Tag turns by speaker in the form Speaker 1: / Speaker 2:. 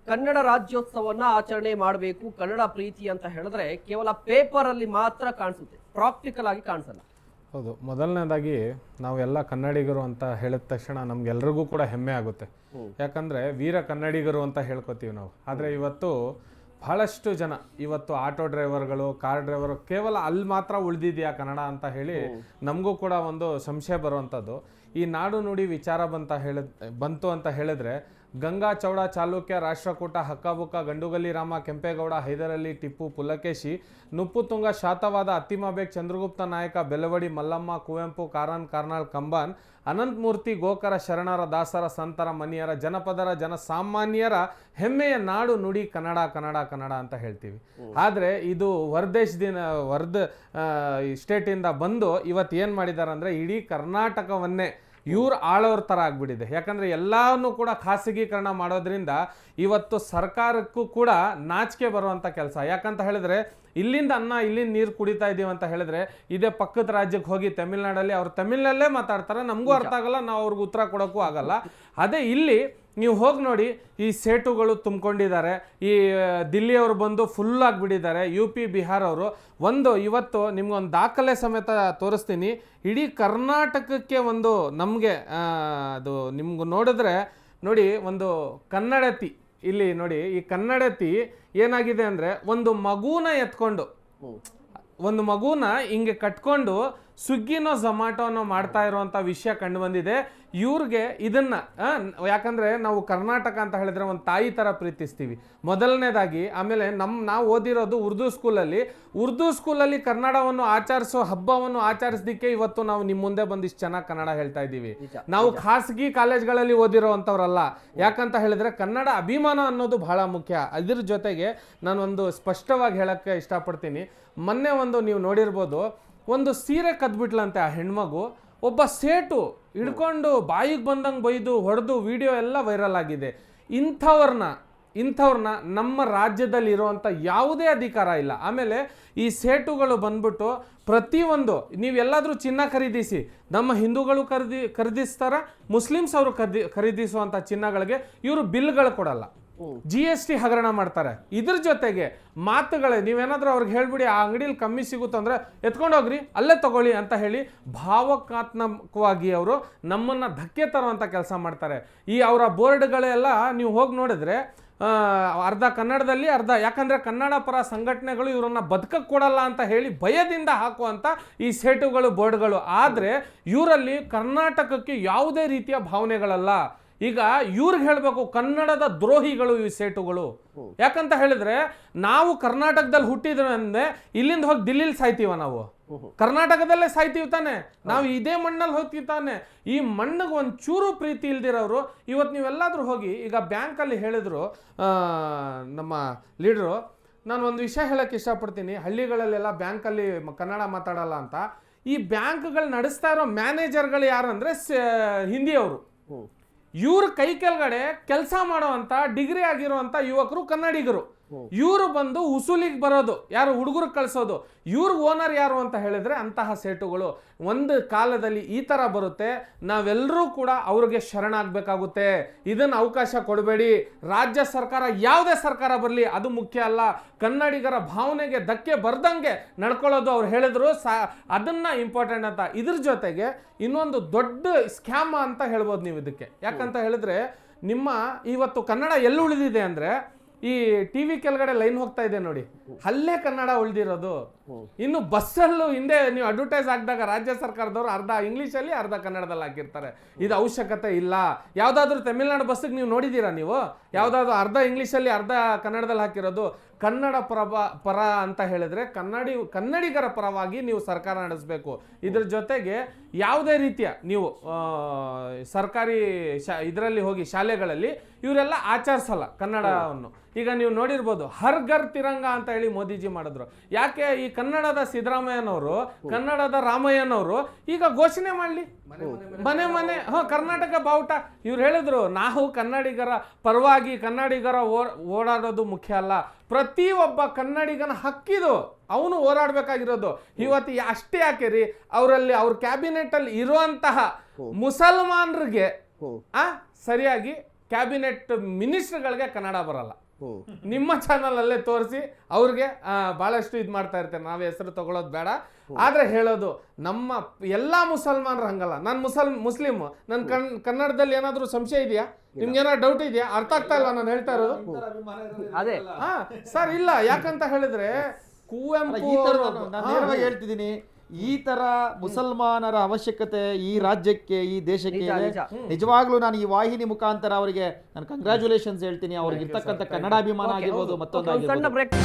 Speaker 1: ಕನ್ನಡ ರಾಜ್ಯೋತ್ಸವನ್ನ ಆಚರಣೆ ಮಾಡಬೇಕು, ಕನ್ನಡ ಪ್ರೀತಿ ಅಂತ ಹೇಳಿದ್ರೆ ಕೇವಲ ಪೇಪರ್ ಅಲ್ಲಿ ಮಾತ್ರ ಕಾಣಿಸುತ್ತೆ, ಪ್ರಾಕ್ಟಿಕಲ್ ಆಗಿ ಕಾಣಿಸಲ್ಲ.
Speaker 2: ಹೌದು, ಮೊದಲನೇದಾಗಿ ನಾವೆಲ್ಲ ಕನ್ನಡಿಗರು ಅಂತ ಹೇಳಿದ ತಕ್ಷಣ ನಮ್ಗೆಲ್ರಿಗೂ ಕೂಡ ಹೆಮ್ಮೆ ಆಗುತ್ತೆ. ಯಾಕಂದ್ರೆ ವೀರ ಕನ್ನಡಿಗರು ಅಂತ ಹೇಳ್ಕೊತೀವಿ ನಾವು. ಆದರೆ ಇವತ್ತು ಬಹಳಷ್ಟು ಜನ ಇವತ್ತು ಆಟೋ ಡ್ರೈವರ್ಗಳು, ಕಾರ್ ಡ್ರೈವರ್ ಕೇವಲ ಅಲ್ಲಿ ಮಾತ್ರ ಉಳಿದಿದೆಯಾ ಕನ್ನಡ ಅಂತ ಹೇಳಿ ನಮಗೂ ಕೂಡ ಒಂದು ಸಂಶಯ ಬರುವಂಥದ್ದು. ಈ ನಾಡು ನುಡಿ ವಿಚಾರ ಬಂತು ಅಂತ ಹೇಳಿದ್ರೆ ಗಂಗಾ, ಚೌಡ, ಚಾಲುಕ್ಯ, ರಾಷ್ಟ್ರಕೂಟ, ಹಕ್ಕಬುಕ್ಕ, ಗಂಡುಗಲಿ ರಾಮ, ಕೆಂಪೇಗೌಡ, ಹೈದರಲಿ, ಟಿಪ್ಪು, ಪುಲಕೇಶಿ, ನುಪ್ಪುತುಂಗ, ಶಾತವಾದ, ಅತ್ತಿಮಾಬೇಗ್, ಚಂದ್ರಗುಪ್ತ ನಾಯಕ, ಬೆಲವಡಿ, ಮಲ್ಲಮ್ಮ, ಕುವೆಂಪು, ಕಾರನ್, ಕಾರ್ನಾಳ್, ಕಂಬಾನ್, ಅನಂತಮೂರ್ತಿ, ಗೋಕರ, ಶರಣರ, ದಾಸರ, ಸಂತರ, ಮನಿಯರ, ಜನಪದರ, ಜನಸಾಮಾನ್ಯರ ಹೆಮ್ಮೆಯ ನಾಡು ನುಡಿ ಕನ್ನಡ ಕನ್ನಡ ಕನ್ನಡ ಅಂತ ಹೇಳ್ತೀವಿ. ಆದರೆ ಇದು ಸ್ಟೇಟಿಂದ ಬಂದು ಇವತ್ತು ಏನು ಮಾಡಿದ್ದಾರೆ ಅಂದರೆ ಇಡೀ ಕರ್ನಾಟಕವನ್ನೇ ಇವ್ರು ಆಳೋರ ಥರ ಆಗ್ಬಿಟ್ಟಿದೆ. ಯಾಕಂದರೆ ಎಲ್ಲವನ್ನೂ ಕೂಡ ಖಾಸಗೀಕರಣ ಮಾಡೋದ್ರಿಂದ ಇವತ್ತು ಸರ್ಕಾರಕ್ಕೂ ಕೂಡ ನಾಚಿಕೆ ಬರುವಂಥ ಕೆಲಸ. ಯಾಕಂತ ಹೇಳಿದ್ರೆ ಇಲ್ಲಿಂದ ಇಲ್ಲಿಂದ ನೀರು ಕುಡಿತಾ ಇದ್ದೀವಿ ಅಂತ ಹೇಳಿದ್ರೆ ಇದೇ ಪಕ್ಕದ ರಾಜ್ಯಕ್ಕೆ ಹೋಗಿ ತಮಿಳ್ನಾಡಲ್ಲಿ ಅವ್ರು ತಮಿಳ್ನಲ್ಲೇ ಮಾತಾಡ್ತಾರೆ, ನಮಗೂ ಅರ್ಥ ಆಗಲ್ಲ, ನಾವು ಅವ್ರಿಗೆ ಉತ್ತರ ಕೊಡೋಕ್ಕೂ ಆಗಲ್ಲ. ಅದೇ ಇಲ್ಲಿ ನೀವು ಹೋಗಿ ನೋಡಿ, ಈ ಸೇಟುಗಳು ತುಂಬಿಕೊಂಡಿದ್ದಾರೆ, ಈ ದಿಲ್ಲಿಯವರು ಬಂದು ಫುಲ್ ಆಗಿಬಿಟ್ಟಿದ್ದಾರೆ, ಯು ಪಿ ಬಿಹಾರ್ ಅವರು ಇವತ್ತು ನಿಮ್ಗೊಂದು ದಾಖಲೆ ಸಮೇತ ತೋರಿಸ್ತೀನಿ. ಇಡೀ ಕರ್ನಾಟಕಕ್ಕೆ ನಮಗೆ ಅದು ನಿಮ್ಗೆ ನೋಡಿದ್ರೆ ನೋಡಿ, ಒಂದು ಕನ್ನಡತಿ ಇಲ್ಲಿ ನೋಡಿ, ಈ ಕನ್ನಡತಿ ಏನಾಗಿದೆ ಅಂದರೆ ಒಂದು ಮಗುನ ಎತ್ಕೊಂಡು ಹಿಂಗೆ ಕಟ್ಕೊಂಡು ಸ್ವಿಗ್ಗಿನೋ ಝೊಮ್ಯಾಟೋನೋ ಮಾಡ್ತಾ ಇರುವಂಥ ವಿಷಯ ಕಂಡು ಬಂದಿದೆ. ಇವ್ರಿಗೆ ಇದನ್ನ ಯಾಕಂದರೆ ನಾವು ಕರ್ನಾಟಕ ಅಂತ ಹೇಳಿದ್ರೆ ಒಂದು ತಾಯಿ ಥರ ಪ್ರೀತಿಸ್ತೀವಿ ಮೊದಲನೇದಾಗಿ. ಆಮೇಲೆ ನಾವು ಓದಿರೋದು ಉರ್ದು ಸ್ಕೂಲಲ್ಲಿ ಕನ್ನಡವನ್ನು ಆಚರಿಸೋ ಹಬ್ಬವನ್ನು ಆಚರಿಸೋದಕ್ಕೆ ಇವತ್ತು ನಾವು ನಿಮ್ಮ ಮುಂದೆ ಬಂದಿಷ್ಟು ಚೆನ್ನಾಗಿ ಕನ್ನಡ ಹೇಳ್ತಾ ಇದ್ದೀವಿ. ನಾವು ಖಾಸಗಿ ಕಾಲೇಜ್ಗಳಲ್ಲಿ ಓದಿರೋವಂಥವ್ರಲ್ಲ. ಯಾಕಂತ ಹೇಳಿದ್ರೆ ಕನ್ನಡ ಅಭಿಮಾನ ಅನ್ನೋದು ಬಹಳ ಮುಖ್ಯ. ಇದ್ರ ಜೊತೆಗೆ ನಾನೊಂದು ಸ್ಪಷ್ಟವಾಗಿ ಹೇಳೋಕ್ಕೆ ಇಷ್ಟಪಡ್ತೀನಿ. ಮೊನ್ನೆ ನೀವು ನೋಡಿರ್ಬೋದು, ಒಂದು ಸೀರೆ ಕದ್ಬಿಟ್ಲಂತೆ ಆ ಹೆಣ್ಮಗು. ಒಬ್ಬ ಸೇಟು ಹಿಡ್ಕೊಂಡು ಬಾಯಿಗೆ ಬಂದಂಗೆ ಬೈದು ಹೊಡೆದು ವಿಡಿಯೋ ಎಲ್ಲ ವೈರಲ್ ಆಗಿದೆ. ಇಂಥವ್ರನ್ನ ನಮ್ಮ ರಾಜ್ಯದಲ್ಲಿ ಇರುವಂಥ ಯಾವುದೇ ಅಧಿಕಾರ ಇಲ್ಲ. ಆಮೇಲೆ ಈ ಸೇಟುಗಳು ಬಂದ್ಬಿಟ್ಟು ಪ್ರತಿಯೊಂದು ನೀವೆಲ್ಲಾದರೂ ಚಿನ್ನ ಖರೀದಿಸಿ, ನಮ್ಮ ಹಿಂದೂಗಳು ಖರೀದಿಸ್ತಾರ, ಮುಸ್ಲಿಮ್ಸ್ ಅವರು ಖರೀದಿಸುವಂಥ ಚಿನ್ನಗಳಿಗೆ ಇವರು ಬಿಲ್ಗಳು ಕೊಡಲ್ಲ, GST ಹಗರಣ ಮಾಡ್ತಾರೆ. ಇದ್ರ ಜೊತೆಗೆ ಮಾತುಗಳೇ ನೀವೇನಾದ್ರೂ ಅವ್ರಿಗೆ ಹೇಳ್ಬಿಡಿ ಆ ಅಂಗಡಿಯಲ್ಲಿ ಕಮ್ಮಿ ಸಿಗುತ್ತಂದ್ರೆ ಎತ್ಕೊಂಡೋಗ್ರಿ ಅಲ್ಲೇ ತಗೊಳ್ಳಿ ಅಂತ ಹೇಳಿ ಭಾವನಾತ್ಮಕವಾಗಿ ಅವರು ನಮ್ಮನ್ನ ಧಕ್ಕೆ ತರುವಂಥ ಕೆಲಸ ಮಾಡ್ತಾರೆ. ಈ ಅವರ ಬೋರ್ಡ್ಗಳೆಲ್ಲ ನೀವು ಹೋಗಿ ನೋಡಿದ್ರೆ ಅರ್ಧ ಕನ್ನಡದಲ್ಲಿ ಯಾಕಂದ್ರೆ ಕನ್ನಡ ಪರ ಸಂಘಟನೆಗಳು ಇವರನ್ನ ಬದುಕಕ್ಕೆ ಕೊಡಲ್ಲ ಅಂತ ಹೇಳಿ ಭಯದಿಂದ ಹಾಕುವಂಥ ಈ ಸೇಟುಗಳು, ಬೋರ್ಡ್ಗಳು. ಆದರೆ ಇವರಲ್ಲಿ ಕರ್ನಾಟಕಕ್ಕೆ ಯಾವುದೇ ರೀತಿಯ ಭಾವನೆಗಳಲ್ಲ. ಈಗ ಇವ್ರಿಗೆ ಹೇಳ್ಬೇಕು, ಕನ್ನಡದ ದ್ರೋಹಿಗಳು ಈ ಸೇಟುಗಳು. ಯಾಕಂತ ಹೇಳಿದ್ರೆ ನಾವು ಕರ್ನಾಟಕದಲ್ಲಿ ಹುಟ್ಟಿದ್ರೆ ಅಂದ್ರೆ ಇಲ್ಲಿಂದ ಹೋಗಿ ದಿಲ್ಲಿಲಿ ಸಾಯ್ತೀವ, ನಾವು ಕರ್ನಾಟಕದಲ್ಲೇ ಸಾಯ್ತೀವಿ ತಾನೆ, ನಾವು ಇದೇ ಮಣ್ಣಲ್ಲಿ ಹೋಗ್ತೀವಿ ತಾನೆ. ಈ ಮಣ್ಣಿಗೆ ಒಂದು ಚೂರು ಪ್ರೀತಿ ಇಲ್ದಿರೋರು ಇವತ್ತು ನೀವೆಲ್ಲಾದ್ರೂ ಹೋಗಿ, ಈಗ ಬ್ಯಾಂಕಲ್ಲಿ ಹೇಳಿದ್ರು ನಮ್ಮ ಲೀಡ್ರು, ನಾನು ಒಂದು ವಿಷಯ ಹೇಳಕ್ಕೆ ಇಷ್ಟಪಡ್ತೀನಿ. ಹಳ್ಳಿಗಳಲ್ಲೆಲ್ಲ ಬ್ಯಾಂಕಲ್ಲಿ ಕನ್ನಡ ಮಾತಾಡಲ್ಲ ಅಂತ. ಈ ಬ್ಯಾಂಕ್ಗಳು ನಡೆಸ್ತಾ ಇರೋ ಮ್ಯಾನೇಜರ್ಗಳು ಯಾರಂದ್ರೆ ಹಿಂದಿಯವರು. ಇವ್ರ ಕೈ ಕೆಳಗಡೆ ಕೆಲಸ ಮಾಡುವಂತ ಡಿಗ್ರಿ ಆಗಿರುವಂತ ಯುವಕರು ಕನ್ನಡಿಗರು. ಇವರು ಬಂದು ಉಸುಲಿಗೆ ಬರೋದು, ಯಾರು ಹುಡುಗರು ಕಳಿಸೋದು. ಇವ್ರ ಓನರ್ ಯಾರು ಅಂತ ಹೇಳಿದ್ರೆ ಅಂತಹ ಸೇಟುಗಳು. ಒಂದು ಕಾಲದಲ್ಲಿ ಈ ತರ ಬರುತ್ತೆ, ನಾವೆಲ್ಲರೂ ಕೂಡ ಅವ್ರಿಗೆ ಶರಣಾಗಬೇಕಾಗುತ್ತೆ. ಇದನ್ನ ಅವಕಾಶ ಕೊಡಬೇಡಿ. ರಾಜ್ಯ ಸರ್ಕಾರ ಯಾವುದೇ ಸರ್ಕಾರ ಬರಲಿ ಅದು ಮುಖ್ಯ ಅಲ್ಲ, ಕನ್ನಡಿಗರ ಭಾವನೆಗೆ ಧಕ್ಕೆ ಬರ್ದಂಗೆ ನಡ್ಕೊಳ್ಳೋದು ಅವ್ರು ಹೇಳಿದ್ರು ಅದನ್ನ ಇಂಪಾರ್ಟೆಂಟ್ ಅಂತ. ಇದ್ರ ಜೊತೆಗೆ ಇನ್ನೊಂದು ದೊಡ್ಡ ಸ್ಕ್ಯಾಮ್ ಅಂತ ಹೇಳ್ಬೋದು ನೀವು ಇದಕ್ಕೆ. ಯಾಕಂತ ಹೇಳಿದ್ರೆ ನಿಮ್ಮ ಇವತ್ತು ಕನ್ನಡ ಎಲ್ಲಿ ಉಳಿದಿದೆ ಅಂದ್ರೆ ಈ ಟಿವಿ ಕೆಳಗಡೆ ಲೈನ್ ಹೋಗ್ತಾ ಇದೆ ನೋಡಿ, ಅಲ್ಲೇ ಕನ್ನಡ ಉಳಿದಿರೋದು. ಇನ್ನು ಬಸ್ಸಲ್ಲೂ ಹಿಂದೆ ನೀವು ಅಡ್ವರ್ಟೈಸ್ ಹಾಕಿದಾಗ ರಾಜ್ಯ ಸರ್ಕಾರದವರು ಅರ್ಧ ಇಂಗ್ಲೀಷಲ್ಲಿ ಅರ್ಧ ಕನ್ನಡದಲ್ಲಿ ಹಾಕಿರ್ತಾರೆ. ಇದು ಅವಶ್ಯಕತೆ ಇಲ್ಲ. ಯಾವುದಾದ್ರೂ ತಮಿಳ್ನಾಡು ಬಸ್ಸಿಗೆ ನೀವು ನೋಡಿದ್ದೀರಾ? ನೀವು ಯಾವುದಾದ್ರೂ ಅರ್ಧ ಇಂಗ್ಲೀಷಲ್ಲಿ ಅರ್ಧ ಕನ್ನಡದಲ್ಲಿ ಹಾಕಿರೋದು? ಕನ್ನಡ ಪರ ಅಂತ ಹೇಳಿದ್ರೆ ಕನ್ನಡಿಗರ ಪರವಾಗಿ ನೀವು ಸರ್ಕಾರ ನಡೆಸಬೇಕು. ಇದ್ರ ಜೊತೆಗೆ ಯಾವುದೇ ರೀತಿಯ ನೀವು ಸರ್ಕಾರಿ ಇದರಲ್ಲಿ ಹೋಗಿ ಶಾಲೆಗಳಲ್ಲಿ ಇವರೆಲ್ಲ ಆಚರಿಸಲ್ಲ ಕನ್ನಡವನ್ನು. ಈಗ ನೀವು ನೋಡಿರ್ಬೋದು, ಹರ್ ಘರ್ ತಿರಂಗ ಅಂತ ಹೇಳಿ ಮೋದಿಜಿ ಮಾಡಿದ್ರು. ಯಾಕೆ ಈ ಕನ್ನಡದ ಸಿದ್ದರಾಮಯ್ಯನವರು, ಕನ್ನಡದ ರಾಮಯ್ಯನವರು ಈಗ ಘೋಷಣೆ ಮಾಡಲಿ, ಮನೆ ಮನೆ ಕರ್ನಾಟಕ ಬಾವುಟ. ಇವ್ರು ಹೇಳಿದ್ರು, ನಾವು ಕನ್ನಡಿಗರ ಪರವಾಗಿ, ಕನ್ನಡಿಗರ ಓಡಾಡೋದು ಮುಖ್ಯ ಅಲ್ಲ, ಪ್ರತಿ ಒಬ್ಬ ಕನ್ನಡಿಗನ ಹಕ್ಕಿದು, ಅವನು ಹೋರಾಡಬೇಕಾಗಿರೋದು. ಇವತ್ತು ಅಷ್ಟೇ ಯಾಕೆ ರೀ, ಅವರಲ್ಲಿ ಅವ್ರ ಕ್ಯಾಬಿನೆಟ್ ಅಲ್ಲಿ ಇರುವಂತಹ ಮುಸಲ್ಮಾನರಿಗೆ ಸರಿಯಾಗಿ ಕ್ಯಾಬಿನೆಟ್ ಮಿನಿಸ್ಟರ್ಗಳಿಗೆ ಕನ್ನಡ ಬರಲ್ಲ. ನಿಮ್ಮ ಚಾನಲ್ ಅಲ್ಲೇ ತೋರಿಸಿ ಅವ್ರಿಗೆ ಬಹಳಷ್ಟು ಇದು ಮಾಡ್ತಾ ಇರ್ತೇನೆ. ನಾವು ಹೆಸರು ತಗೊಳ್ಳೋದು ಬೇಡ, ಆದ್ರೆ ಹೇಳೋದು ನಮ್ಮ ಎಲ್ಲಾ ಮುಸಲ್ಮಾನರು ಹಂಗಲ್ಲ. ನಾನು ಮುಸ್ಲಿಮ್, ನನ್ನ ಕನ್ನಡದಲ್ಲಿ ಏನಾದ್ರೂ ಸಂಶಯ ಇದೆಯಾ? ನಿಮ್ಗೆ ಏನಾದ್ರು ಡೌಟ್ ಇದೆಯಾ? ಅರ್ಥ ಆಗ್ತಾ ಇಲ್ಲ ನಾನು ಹೇಳ್ತಾ ಇರೋದು?
Speaker 1: ಅದೇ
Speaker 2: ಸರ್ ಇಲ್ಲ, ಯಾಕಂತ ಹೇಳಿದ್ರೆ ಕುವೆಂಪು
Speaker 3: ನಾನು ನೇರವಾಗಿ ಹೇಳ್ತಿದ್ದೀನಿ, ಈ ತರ ಮುಸಲ್ಮಾನರ ಅವಶ್ಯಕತೆ ಈ ರಾಜ್ಯಕ್ಕೆ, ಈ ದೇಶಕ್ಕೆ ನಿಜವಾಗ್ಲೂ ನಾನು ಈ ವಾಹಿನಿ ಮುಖಾಂತರ ಅವರಿಗೆ ನಾನು ಕಂಗ್ರಾಚುಲೇಷನ್ಸ್ ಹೇಳ್ತೀನಿ. ಅವ್ರಿಗೆ ಇರ್ತಕ್ಕಂಥ ಕನ್ನಡಾಭಿಮಾನ ಆಗಿರ್ಬೋದು, ಮತ್ತೊಂದು
Speaker 1: ಸಣ್ಣ ಬ್ರೇಕ್.